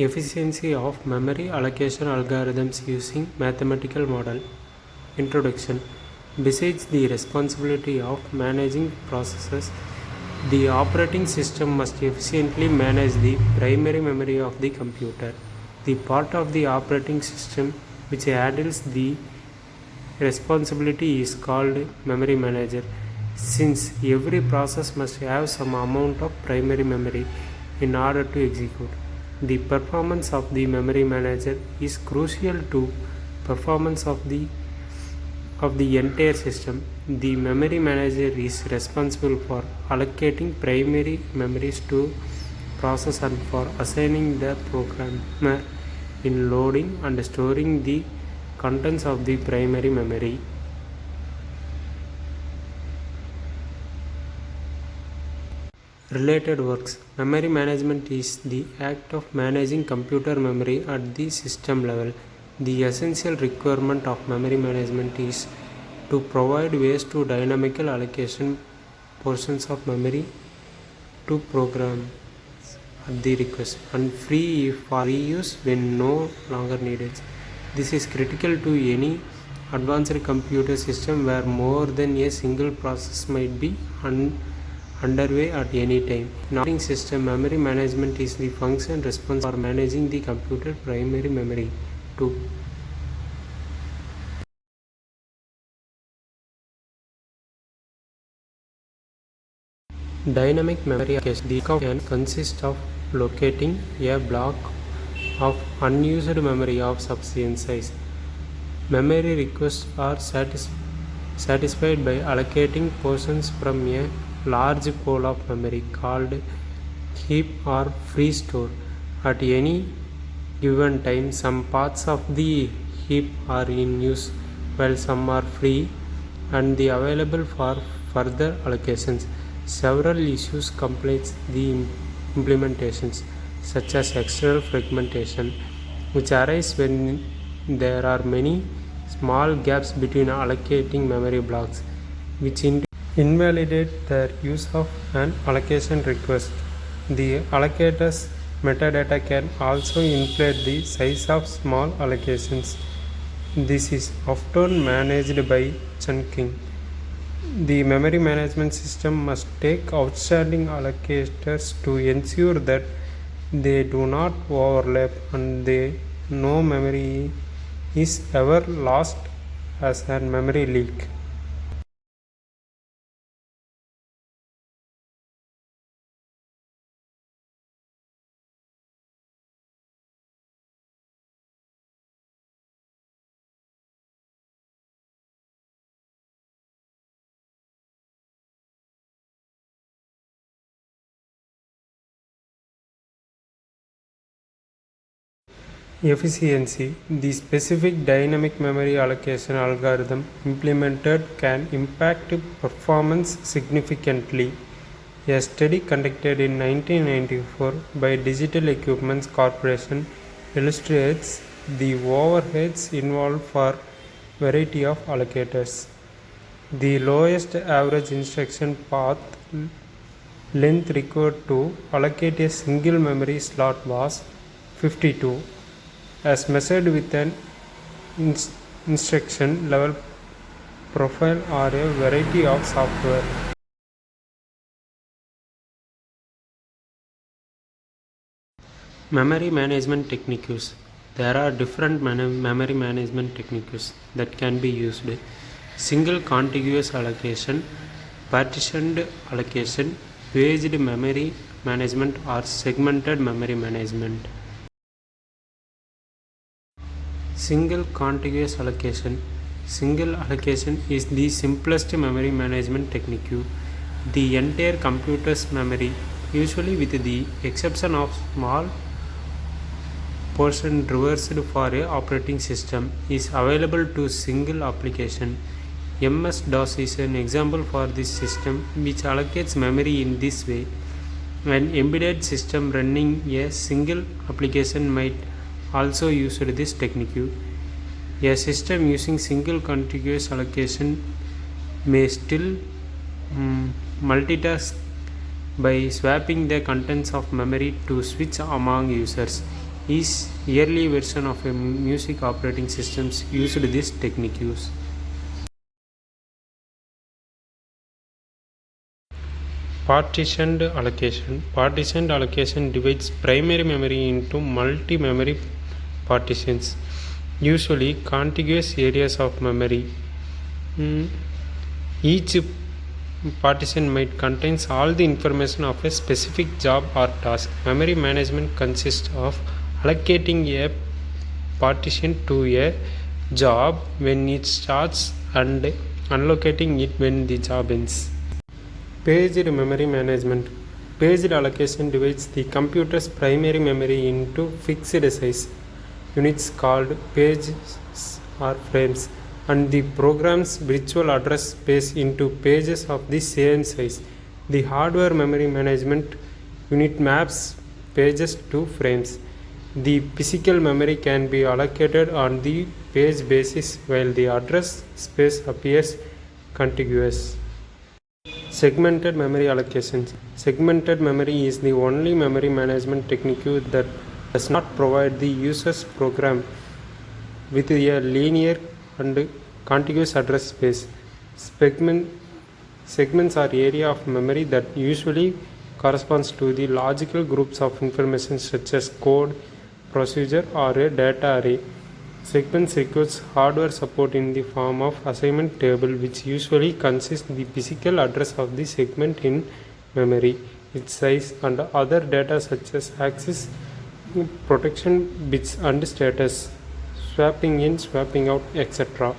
Efficiency of memory allocation algorithms using mathematical model. Introduction. Besides the responsibility of managing processes, the operating system must efficiently manage the primary memory of the computer. The part of the operating system which handles the responsibility is called memory manager. Since every process must have some amount of primary memory in order to execute, the performance of the memory manager is crucial to performance of the entire system. The memory manager is responsible for allocating primary memories to process and for assigning the programmer in loading and storing the contents of the primary memory. Related works. Memory management is the act of managing computer memory at the system level. The essential requirement of memory management is to provide ways to dynamical allocation portions of memory to programs at the request and free for reuse when no longer needed. This is critical to any advanced computer system where more than a single process might be underway at any time. In operating system, memory management is the function responsible for managing the computer primary memory. 2. Dynamic memory allocation. The can consist of locating a block of unused memory of sufficient size. Memory requests are satisfied by allocating portions from a large pool of memory called heap or free store. At any given time, some parts of the heap are in use while some are free and the available for further allocations. Several issues complex the implementations, such as external fragmentation, which arise when there are many small gaps between allocating memory blocks, which invalidate their use of an allocation request. The allocator's metadata can also inflate the size of small allocations. This is often managed by chunking. The memory management system must take outstanding allocators to ensure that they do not overlap and no memory is ever lost as a memory leak. Efficiency. The specific dynamic memory allocation algorithm implemented can impact performance significantly. A study conducted in 1994 by Digital Equipments Corporation illustrates the overheads involved for variety of allocators. The lowest average instruction path length required to allocate a single memory slot was 52, as measured with an instruction level profile or a variety of software. Memory management techniques. There are different memory management techniques that can be used. Single contiguous allocation, partitioned allocation, paged memory management, or segmented memory management. Single contiguous allocation. Single allocation is the simplest memory management technique. The entire computer's memory, usually with the exception of small portion reversed for a operating system, is available to single application. MS-DOS is an example for this system, which allocates memory in this way. An embedded system running a single application might also use this technique. A system using single contiguous allocation may still multitask by swapping the contents of memory to switch among users. is early version of a music operating systems used this technique use. Partitioned allocation. Partitioned allocation divides primary memory into multi-memory partitions, usually contiguous areas of memory. Each partition might contains all the information of a specific job or task. Memory management consists of allocating a partition to a job when it starts and unallocating it when the job ends. Paged memory management. Paged allocation divides the computer's primary memory into fixed size units called pages or frames, and the program's virtual address space into pages of the same size. The hardware memory management unit maps pages to frames. The physical memory can be allocated on the page basis while the address space appears contiguous. Segmented memory allocation. Segmented memory is the only memory management technique that does not provide the user's program with a linear and contiguous address space. Segments are area of memory that usually corresponds to the logical groups of information such as code, procedure, or a data array. Segments requires hardware support in the form of assignment table, which usually consists the physical address of the segment in memory, its size, and other data such as access, protection bits, and status, swapping in, swapping out, etc.